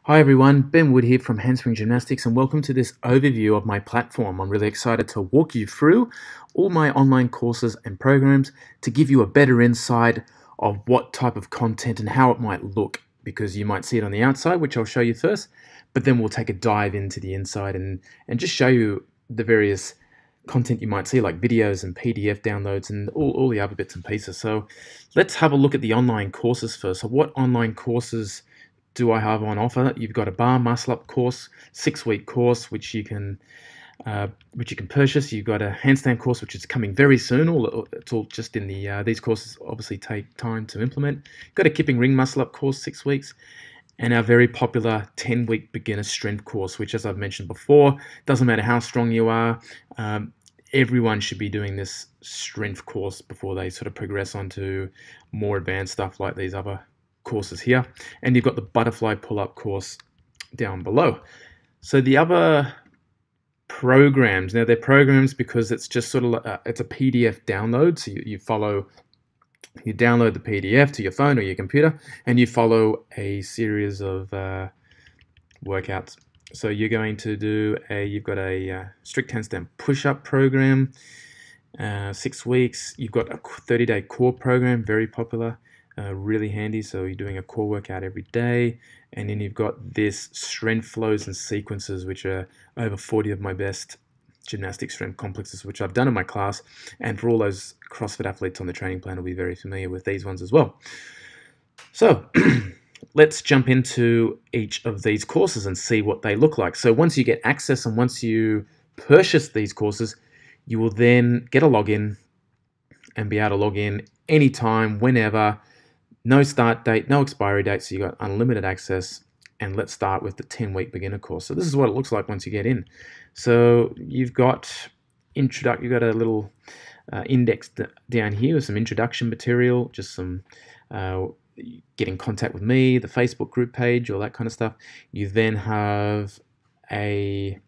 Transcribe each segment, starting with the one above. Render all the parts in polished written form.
Hi everyone, Ben Wood here from Handspring Gymnastics and welcome to this overview of my platform. I'm really excited to walk you through all my online courses and programs to give you a better insight of what type of content and how it might look, because you might see it on the outside, which I'll show you first, but then we'll take a dive into the inside and just show you the various content you might see, like videos and PDF downloads and all the other bits and pieces. So let's have a look at the online courses first. So what online courses do I have on offer? You've got a bar muscle up course, 6-week course, which you can purchase. You've got a handstand course, which is coming very soon. It's all just in the these courses obviously take time to implement. You've got a kipping ring muscle up course, 6 weeks, and our very popular 10-week beginner strength course, which, as I've mentioned before, doesn't matter how strong you are. Everyone should be doing this strength course before they sort of progress onto more advanced stuff like these other courses here. And you've got the butterfly pull-up course down below. So the other programs, now they're programs because it's just sort of it's a PDF download. So you download the PDF to your phone or your computer and you follow a series of workouts. So you're going to do you've got a strict handstand push-up program, 6 weeks. You've got a 30-day core program, very popular. Really handy, so you're doing a core workout every day, and then you've got this strength flows and sequences, which are over 40 of my best gymnastic strength complexes, which I've done in my class, and for all those CrossFit athletes on the training plan will be very familiar with these ones as well. So let's jump into each of these courses and see what they look like. So once you get access and once you purchase these courses, you will then get a login and be able to log in anytime, whenever. No start date, no expiry date, so you got unlimited access. And let's start with the 10-week beginner course. So this is what it looks like once you get in. So you've got a little index down here with some introduction material, just some get in contact with me, the Facebook group page, all that kind of stuff. You then have the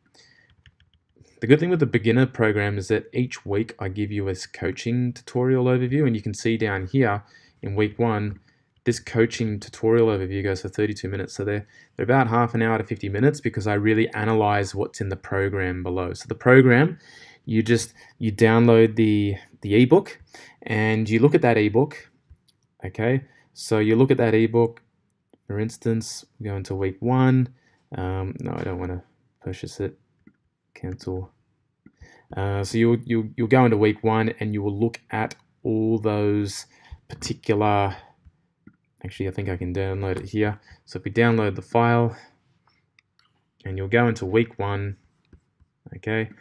good thing with the beginner program is that each week I give you a coaching tutorial overview, and you can see down here in week 1, this coaching tutorial overview goes for 32 minutes. So they're about half an hour to 50 minutes because I really analyze what's in the program below. So the program, you download the ebook and you look at that ebook. Okay, so you look at that ebook. For instance, we go into week 1. No, I don't want to purchase it. Cancel. So you'll go into week 1 and you will look at all those particular. Actually, I think I can download it here. So if we download the file, and you'll go into week 1, okay,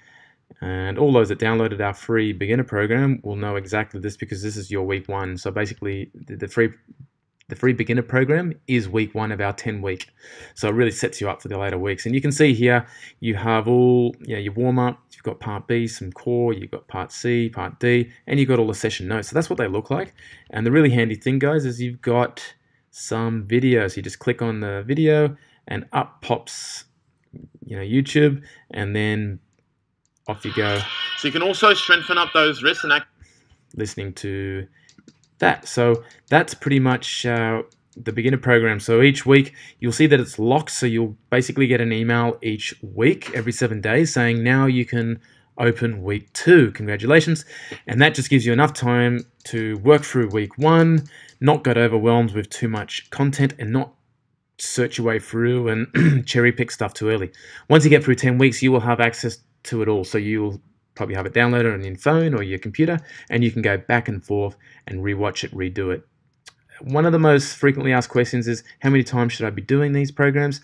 and all those that downloaded our free beginner program will know exactly this because this is your week 1. So basically, the free beginner program is week 1 of our 10-week. So it really sets you up for the later weeks. And you can see here, you have all, your warm-up, you've got part B, some core, you've got part C, part D, and you've got all the session notes. So that's what they look like. And the really handy thing, guys, is you've got some videos. You just click on the video and up pops, YouTube, and then off you go. So you can also strengthen up those wrists and listening to that. So that's pretty much the beginner program. So each week you'll see that it's locked, so you'll basically get an email each week, every 7 days, saying now you can open week 2. Congratulations. And that just gives you enough time to work through week 1, not get overwhelmed with too much content, and not search your way through and cherry pick stuff too early. Once you get through 10 weeks, you will have access to it all. So you'll probably have it downloaded on your phone or your computer, and you can go back and forth and rewatch it, redo it. One of the most frequently asked questions is, how many times should I be doing these programs?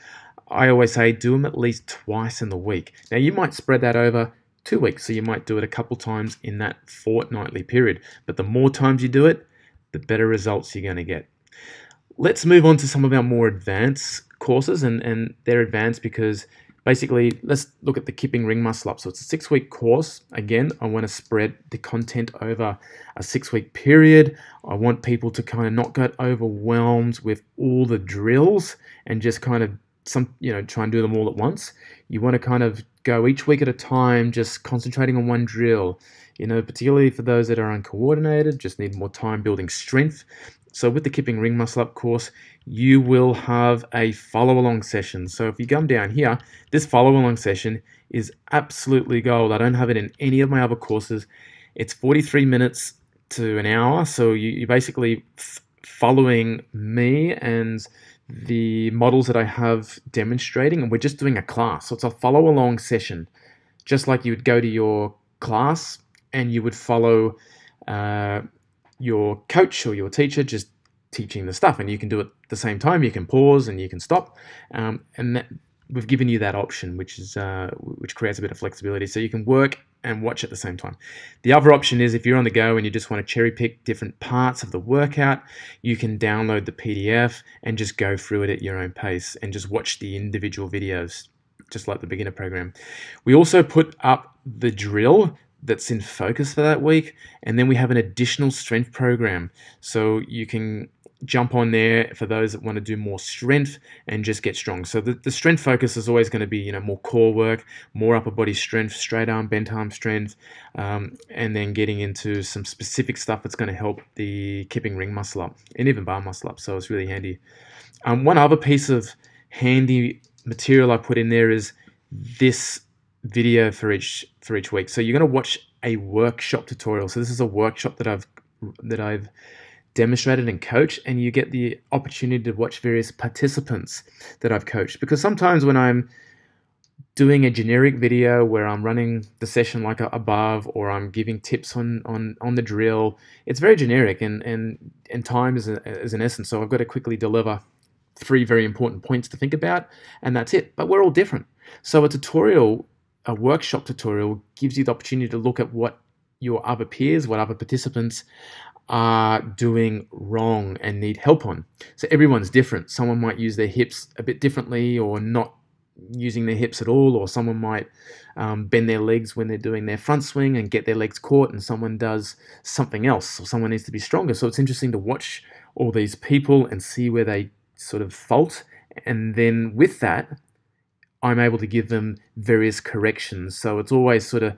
I always say do them at least twice in the week. Now you might spread that over 2 weeks, so you might do it a couple times in that fortnightly period. But the more times you do it, the better results you're going to get. Let's move on to some of our more advanced courses, and they're advanced because basically, let's look at the kipping ring muscle up. So it's a 6-week course. Again, I want to spread the content over a 6-week period. I want people to kind of not get overwhelmed with all the drills and just kind of try and do them all at once. You want to kind of go each week at a time, just concentrating on one drill. Particularly for those that are uncoordinated, just need more time building strength. So with the Kipping Ring Muscle Up course, you will have a follow-along session. So if you come down here, this follow-along session is absolutely gold. I don't have it in any of my other courses. It's 43 minutes to an hour. So you're basically following me and the models that I have demonstrating, and we're just doing a class. So it's a follow-along session, just like you would go to your class and you would follow your coach or your teacher just teaching the stuff, and you can do it at the same time. You can pause and you can stop, and we've given you that option, which creates a bit of flexibility, so you can work and watch at the same time. The other option is if you're on the go and you just want to cherry pick different parts of the workout, you can download the PDF and just go through it at your own pace and just watch the individual videos, just like the beginner program. We also put up the drill that's in focus for that week, and then we have an additional strength program, so you can jump on there for those that want to do more strength and just get strong. So the strength focus is always going to be more core work, more upper body strength, straight arm, bent arm strength, and then getting into some specific stuff that's going to help the Kipping Ring Muscle Up and even bar muscle up. So it's really handy. One other piece of handy material I put in there is this video for each week. So you're going to watch a workshop tutorial. So this is a workshop that I've demonstrated and coached, and you get the opportunity to watch various participants that I've coached, because sometimes when I'm doing a generic video where I'm running the session like above, or I'm giving tips on the drill, it's very generic, and time is an essence. So I've got to quickly deliver 3 very important points to think about, and that's it. But we're all different. So a workshop tutorial gives you the opportunity to look at what your other peers, what other participants are doing wrong and need help on. So everyone's different. Someone might use their hips a bit differently, or not using their hips at all, or someone might bend their legs when they're doing their front swing and get their legs caught, and someone does something else, or someone needs to be stronger. So it's interesting to watch all these people and see where they sort of fault, and then with that I'm able to give them various corrections. So it's always sort of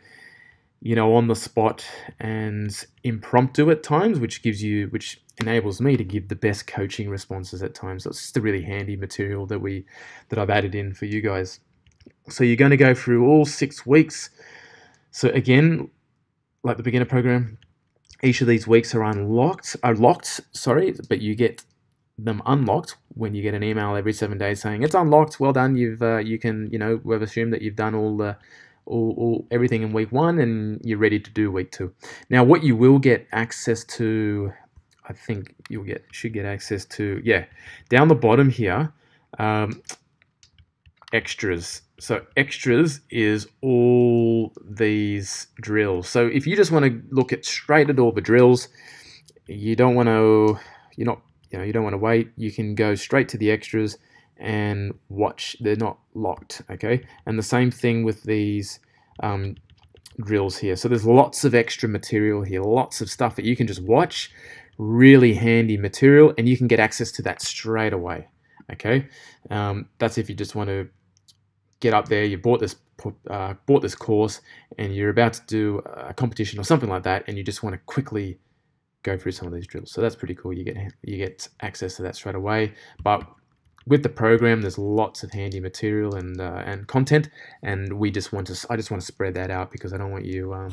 on the spot and impromptu at times, which enables me to give the best coaching responses at times. So it's just a really handy material that I've added in for you guys. So you're going to go through all 6 weeks. So again, like the beginner program, each of these weeks are locked, but you get them unlocked when you get an email every 7 days saying it's unlocked. Well done. We've assumed that you've done all everything in week 1 and you're ready to do week 2. Now, what you will get access to, I think should get access to, down the bottom here, extras. So extras is all these drills. So if you just want to look straight at all the drills, you don't want to wait. You can go straight to the extras and watch. They're not locked, okay? And the same thing with these drills here. So there's lots of extra material here, lots of stuff that you can just watch, really handy material, and you can get access to that straight away, okay? That's if you just want to get up there, you bought this course, and you're about to do a competition or something like that, and you just want to quickly go through some of these drills. So that's pretty cool. You get access to that straight away. But with the program, there's lots of handy material and content, and I just want to spread that out, because I don't want you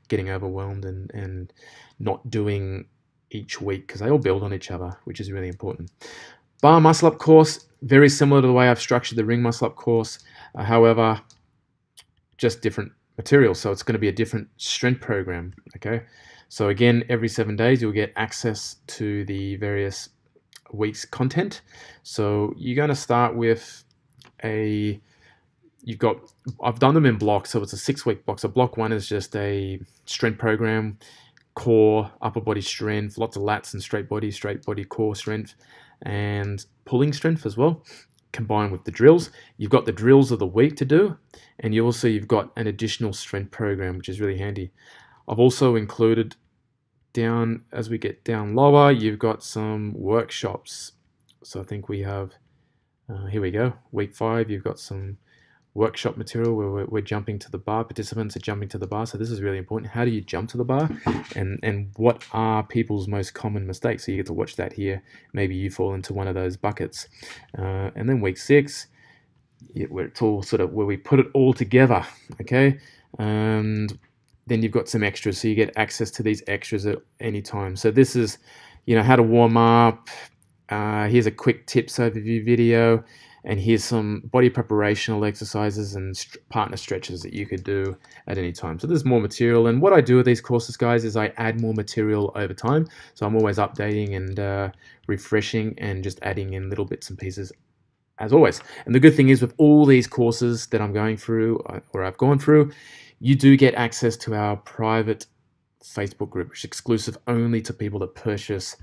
getting overwhelmed and not doing each week, because they all build on each other, which is really important. Bar muscle up course, very similar to the way I've structured the ring muscle up course, however, just different material. So it's going to be a different strength program, okay? So again, every 7 days you'll get access to the various week's content. So you're going to start with I've done them in blocks, so it's a 6-week block. So block 1 is just a strength program, core, upper body strength, lots of lats and straight body core strength, and pulling strength as well, combined with the drills. You've got the drills of the week to do, and you've got an additional strength program, which is really handy. I've also included down, as we get down lower, you've got some workshops. So I think we have Here we go. Week 5, you've got some workshop material where we're jumping to the bar. Participants are jumping to the bar. So this is really important. How do you jump to the bar? And what are people's most common mistakes? So you get to watch that here. Maybe you fall into one of those buckets. And then week 6, where it's all sort of where we put it all together, okay? And then you've got some extras, so you get access to these extras at any time. So this is, how to warm up. Here's a quick tips overview video, and here's some body preparational exercises and partner stretches that you could do at any time. So there's more material, and what I do with these courses, guys, is I add more material over time. So I'm always updating and refreshing and just adding in little bits and pieces as always. And the good thing is with all these courses that I'm going through or I've gone through, you do get access to our private Facebook group, which is exclusive only to people that purchase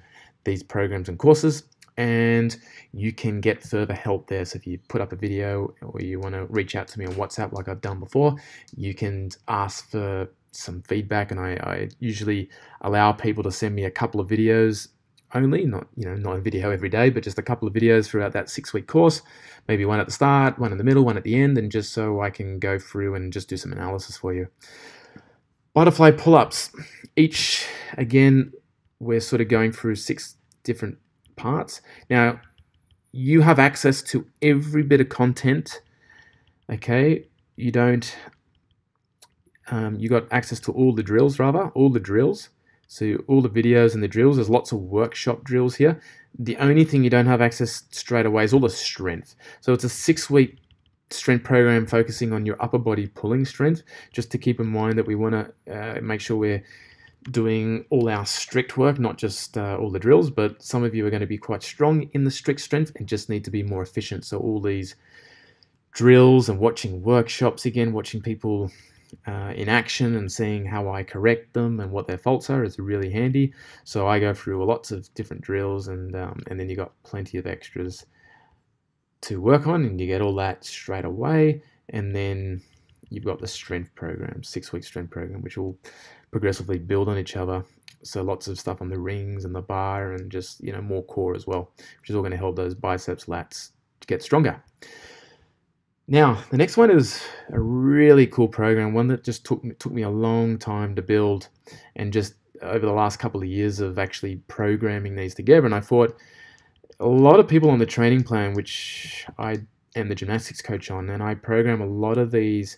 these programs and courses. And you can get further help there. So if you put up a video or you want to reach out to me on WhatsApp like I've done before, you can ask for some feedback, and I usually allow people to send me a couple of videos only, not a video every day, but just a couple of videos throughout that 6-week course, maybe one at the start, one in the middle, one at the end, and just so I can go through and just do some analysis for you. Butterfly pull-ups. Each, again, we're sort of going through 6 different parts. Now, you have access to every bit of content, okay? You got access to all the drills, So all the videos and the drills, there's lots of workshop drills here. The only thing you don't have access straight away is all the strength. So it's a 6-week strength program focusing on your upper body pulling strength, just to keep in mind that we want to make sure we're doing all our strict work, not just all the drills, but some of you are going to be quite strong in the strict strength and just need to be more efficient. So all these drills and watching workshops, again, watching people in action and seeing how I correct them and what their faults are is really handy. So I go through lots of different drills, and then you got plenty of extras to work on, and you get all that straight away. And then you've got the strength program, 6-week strength program, which will progressively build on each other. So lots of stuff on the rings and the bar, and just more core as well, which is all going to help those biceps, lats to get stronger. Now, the next one is a really cool program, one that just took me a long time to build, and just over the last couple of years of actually programming these together. And I thought a lot of people on the training plan, which I am the gymnastics coach on, and I program a lot of these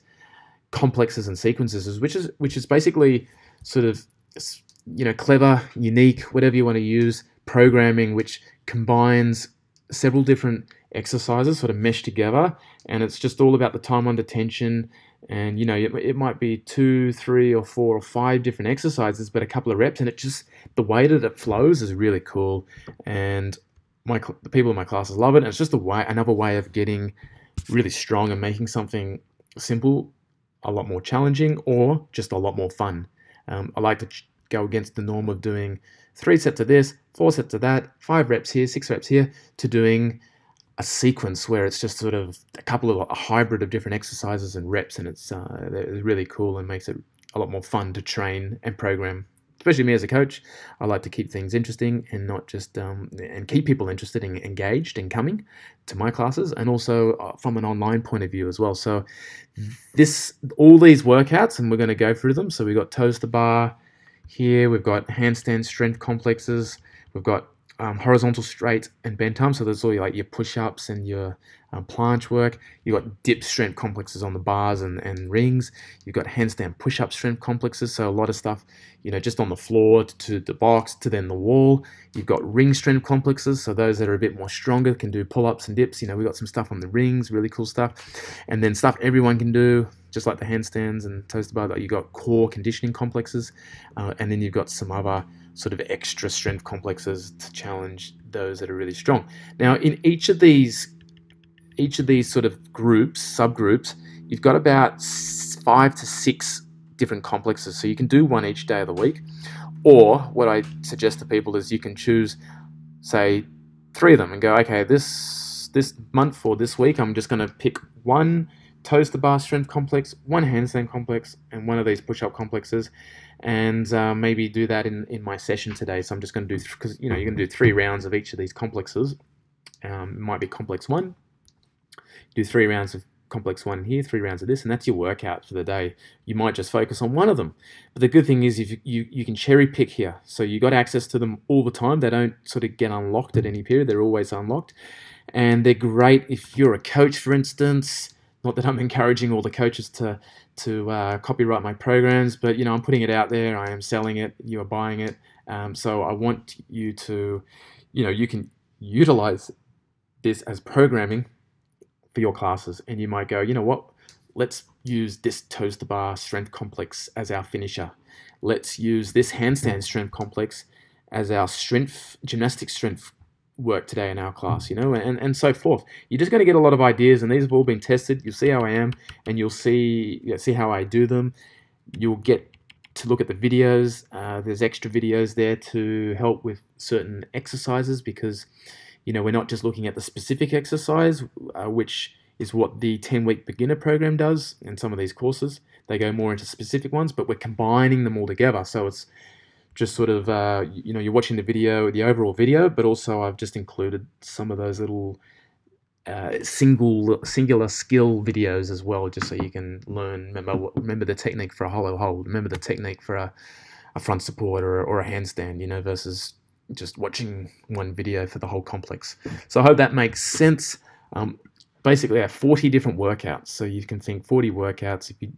complexes and sequences, which is basically sort of clever, unique, whatever you want to use, programming which combines several different exercises sort of mesh together, and it's just all about the time under tension. And it might be 2, 3 or 4 or 5 different exercises, but a couple of reps, and it just, the way that it flows is really cool, and the people in my classes love it. And it's just another way of getting really strong and making something simple a lot more challenging, or just a lot more fun. I like to go against the norm of doing 3 sets of this, 4 sets of that, 5 reps here, 6 reps here, to doing a sequence where it's just sort of a hybrid of different exercises and reps, and it's really cool and makes it a lot more fun to train and program. Especially me as a coach, I like to keep things interesting and not just and keep people interested and engaged in coming to my classes, and also from an online point of view as well. So all these workouts, and we're going to go through them. So we've got toes to bar here, we've got handstand strength complexes, we've got horizontal straight and bent arms. So there's all your push-ups and your planche work. You've got dip strength complexes on the bars and rings. You've got handstand push-up strength complexes. So a lot of stuff, just on the floor to the box to then the wall. You've got ring strength complexes. So those that are a bit more stronger can do pull-ups and dips. We've got some stuff on the rings, really cool stuff. And then stuff everyone can do, just like the handstands and toes to bar. You've got core conditioning complexes. And then you've got some other sort of extra strength complexes to challenge those that are really strong. Now, in each of these sort of subgroups, you've got about 5 to 6 different complexes. So you can do one each day of the week, or what I suggest to people is you can choose, say, 3 of them and go, okay, this month or this week, I'm just going to pick one toes to bar strength complex, one handstand complex, and one of these push-up complexes, and maybe do that in my session today. So I'm just going to do, because you're going to do 3 rounds of each of these complexes. It might be complex 1, Do 3 rounds of complex 1 here, 3 rounds of this, and that's your workout for the day. You might just focus on one of them. But the good thing is if you can cherry pick here. So you got access to them all the time. They don't sort of get unlocked at any period. They're always unlocked. And they're great if you're a coach, for instance. Not that I'm encouraging all the coaches to copyright my programs, but I'm putting it out there. I am selling it. You are buying it. So I want you to, you can utilize this as programming for your classes, and you might go, you know what? Let's use this toes to bar strength complex as our finisher. Let's use this handstand strength complex as our gymnastics strength work today in our class, and so forth. You're just going to get a lot of ideas, and these have all been tested. You'll see how I am, and you'll see how I do them. You'll get to look at the videos. There's extra videos there to help with certain exercises because, we're not just looking at the specific exercise, which is what the 10-week beginner program does in some of these courses. They go more into specific ones, but we're combining them all together. So it's just sort of, you're watching the overall video, but also I've just included some of those little singular skill videos as well, just so you can learn, remember the technique for a hollow hold, remember the technique for a front support or a handstand, versus just watching one video for the whole complex. So I hope that makes sense. Basically, I have 40 different workouts, so you can think 40 workouts. If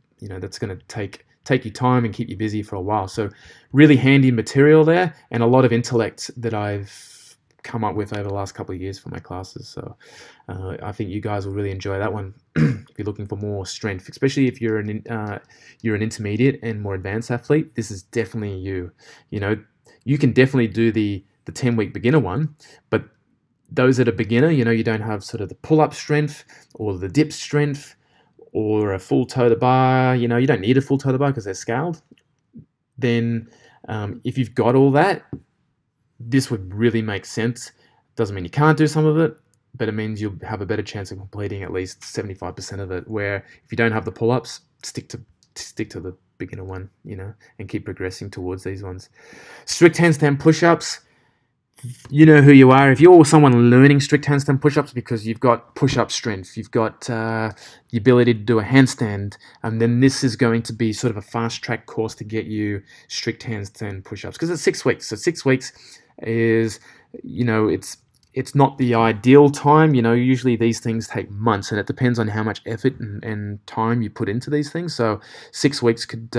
that's going to take you time and keep you busy for a while. So really handy material there, and a lot of intellect that I've come up with over the last couple of years for my classes. So I think you guys will really enjoy that one if you're looking for more strength, especially if you're an intermediate and more advanced athlete. This is definitely you. You can definitely do the 10-week beginner one, but those that are beginner, you don't have sort of the pull-up strength or the dip strength or a full toe to bar, you don't need a full toe to bar because they're scaled. Then if you've got all that, this would really make sense. Doesn't mean you can't do some of it, but it means you'll have a better chance of completing at least 75% of it, where if you don't have the pull-ups, stick to the beginner one, and keep progressing towards these ones. Strict handstand push-ups, you know who you are. If you're someone learning strict handstand push-ups because you've got push-up strength, you've got the ability to do a handstand, then this is going to be sort of a fast-track course to get you strict handstand push-ups, because it's 6 weeks. So 6 weeks is, it's not the ideal time. Usually these things take months, and it depends on how much effort and time you put into these things. So 6 weeks could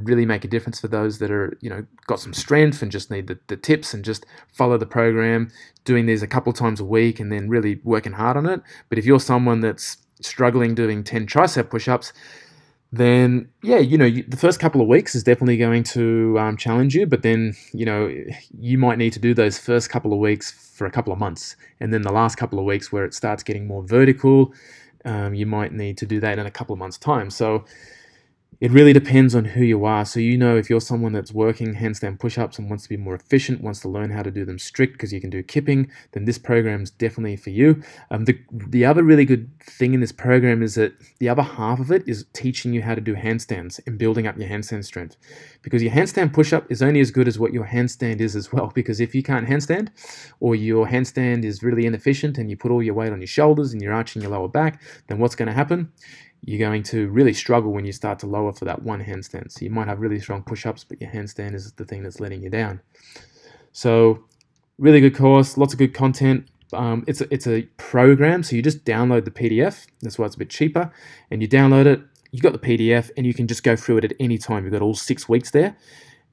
really make a difference for those that are, got some strength and just need the tips and just follow the program, doing these a couple times a week and then really working hard on it. But if you're someone that's struggling doing 10 tricep push-ups, then the first couple of weeks is definitely going to challenge you, but then you might need to do those first couple of weeks for a couple of months, and then the last couple of weeks where it starts getting more vertical, you might need to do that in a couple of months' time. So it really depends on who you are. So if you're someone that's working handstand push-ups and wants to be more efficient, wants to learn how to do them strict because you can do kipping, then this program's definitely for you. The other really good thing in this program is that the other half of it is teaching you how to do handstands and building up your handstand strength. Because your handstand push-up is only as good as what your handstand is as well. Because if you can't handstand, or your handstand is really inefficient and you put all your weight on your shoulders and you're arching your lower back, then what's going to happen? You're going to really struggle when you start to lower for that one handstand. So you might have really strong push-ups, but your handstand is the thing that's letting you down. So really good course, lots of good content. It's a program, so you just download the PDF. That's why it's a bit cheaper. And you download it, you got the PDF, and you can just go through it at any time. You've got all 6 weeks there,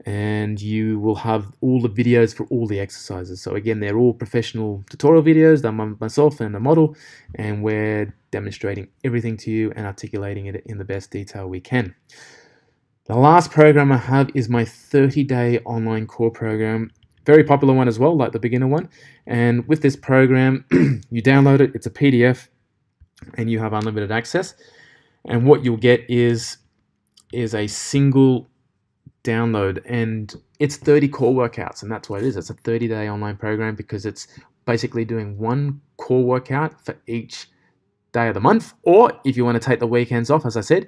and you will have all the videos for all the exercises. So again, they're all professional tutorial videos done by myself and a model, and we're demonstrating everything to you and articulating it in the best detail we can. The last program I have is my 30-day online core program. Very popular one as well, like the beginner one. And with this program, you download it, it's a PDF, and you have unlimited access. And what you'll get is a single download, and it's 30 core workouts, and that's what it is. It's a 30-day online program because it's basically doing one core workout for each day of the month. Or if you want to take the weekends off, as I said,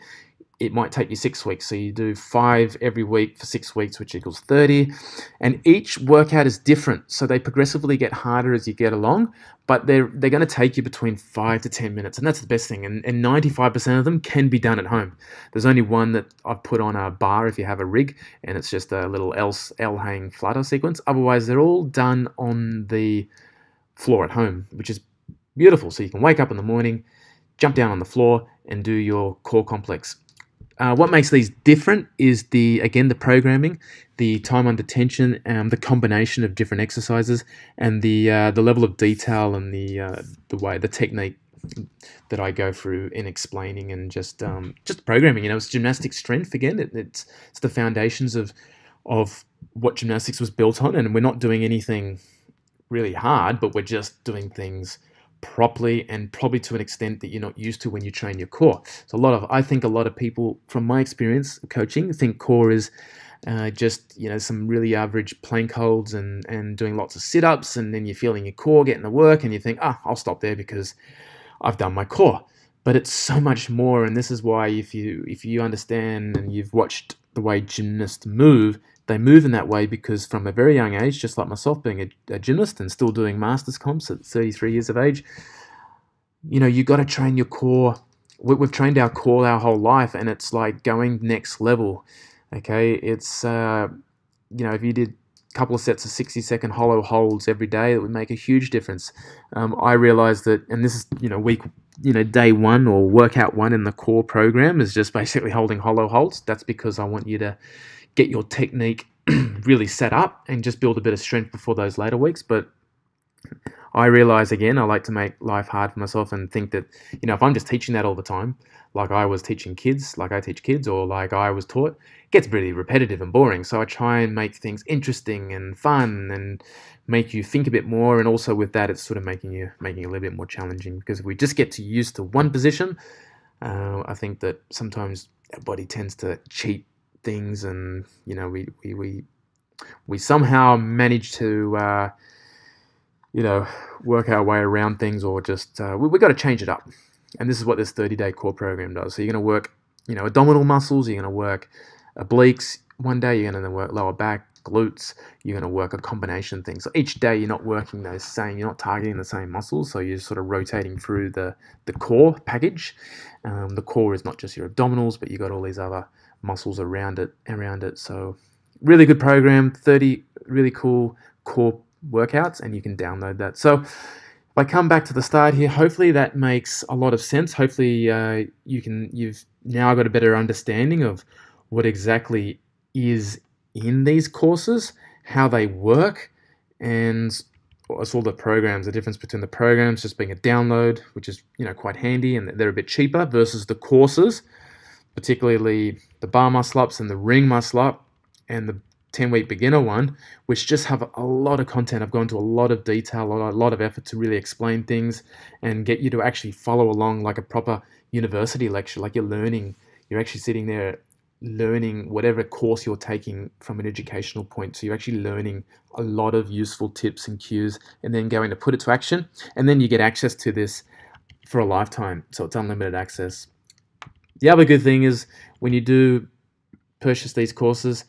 it might take you 6 weeks. So you do 5 every week for 6 weeks, which equals 30. And each workout is different. So they progressively get harder as you get along, but they're going to take you between 5 to 10 minutes. And that's the best thing. And 95% of them can be done at home. There's only one that I've put on a bar if you have a rig, and it's just a little L hang flutter sequence. Otherwise, they're all done on the floor at home, which is beautiful. So you can wake up in the morning, jump down on the floor, and do your core complex. What makes these different is the programming, the time under tension, the combination of different exercises, and the level of detail and the technique that I go through in explaining and just programming. It's gymnastic strength again. It's the foundations of what gymnastics was built on, and we're not doing anything really hard, but we're just doing things properly and probably to an extent that you're not used to when you train your core. So I think a lot of people, from my experience coaching, think core is just some really average plank holds and doing lots of sit-ups, and then you're feeling your core getting the work, and you think, I'll stop there because I've done my core. But it's so much more, and this is why if you understand and you've watched the way gymnasts move, they move in that way because from a very young age, just like myself being a gymnast and still doing masters comps at 33 years of age, you got to train your core. We've trained our core our whole life, and it's like going next level. Okay, it's if you did a couple of sets of 60-second hollow holds every day, it would make a huge difference. I realized that, and this is day one or workout one in the core program is just basically holding hollow holds. That's because I want you to get your technique really set up and just build a bit of strength before those later weeks. But I realize, again, I like to make life hard for myself and think that, if I'm just teaching that all the time, like I was teaching kids, like I teach kids, or like I was taught, it gets pretty repetitive and boring. So I try and make things interesting and fun and make you think a bit more. And also with that, it's sort of making it a little bit more challenging, because if we just get too used to one position, I think that sometimes our body tends to cheat things, and we somehow manage to work our way around things, or just we got to change it up. And this is what this 30-day core program does. So you're going to work abdominal muscles, you're going to work obliques one day, you're going to work lower back, glutes, you're going to work a combination of things. So each day you're not working you're not targeting the same muscles, so you're sort of rotating through the core package. The core is not just your abdominals, but you got all these other muscles around it. So really good program, 30 really cool core workouts, and you can download that. So if I come back to the start here, hopefully that makes a lot of sense. Hopefully you've now got a better understanding of what exactly is in these courses, how they work, and it's all the programs, the difference between the programs just being a download, which is quite handy, and they're a bit cheaper, versus the courses, particularly the bar muscle ups and the ring muscle up and the 10-week beginner one, which just have a lot of content. I've gone to a lot of detail, a lot of effort to really explain things and get you to actually follow along like a proper university lecture, like you're actually sitting there learning whatever course you're taking from an educational point. So you're actually learning a lot of useful tips and cues, and then going to put it to action. And then you get access to this for a lifetime. So it's unlimited access. The other good thing is when you do purchase these courses,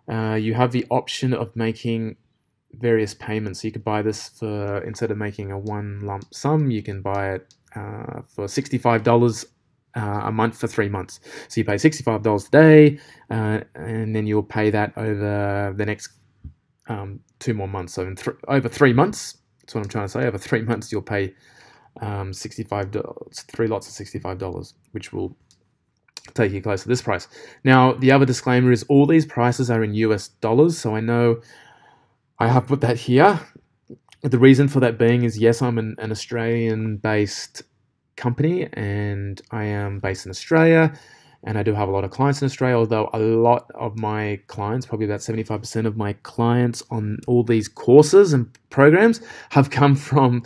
you have the option of making various payments. So you could buy this for, instead of making a one lump sum, you can buy it for $65 a month for 3 months. So you pay $65 a day, and then you'll pay that over the next 2 more months. So over 3 months, that's what I'm trying to say. Over 3 months, you'll pay $65, 3 lots of $65, which will take you close to this price. Now, the other disclaimer is all these prices are in US dollars. So I know I have put that here. The reason for that being is, yes, I'm an Australian-based company, and I am based in Australia, and I do have a lot of clients in Australia, although a lot of my clients, probably about 75% of my clients on all these courses and programs, have come from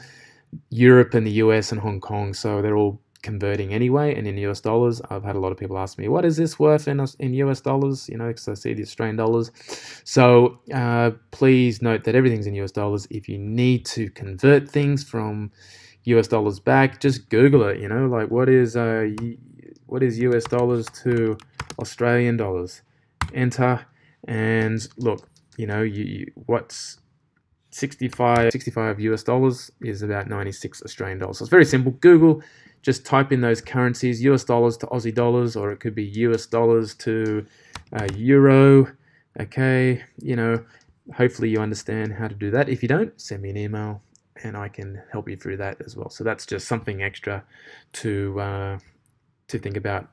Europe and the US and Hong Kong. So they're all converting anyway, and in US dollars. I've had a lot of people ask me, what is this worth in US dollars? Because I see the Australian dollars. So please note that everything's in US dollars. If you need to convert things from US dollars back, just Google it. Like what is US dollars to Australian dollars. Enter, and look, you know, what's 65 US dollars is about 96 Australian dollars. So it's very simple. Google, just type in those currencies, US dollars to Aussie dollars, or it could be US dollars to euro. Okay, you know, hopefully you understand how to do that. If you don't, send me an email and I can help you through that as well. So that's just something extra to think about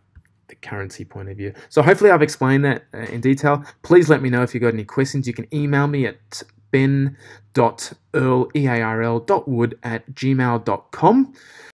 the currency point of view. So hopefully I've explained that in detail. Please let me know if you've got any questions. You can email me at ben.earl.wood@gmail.com.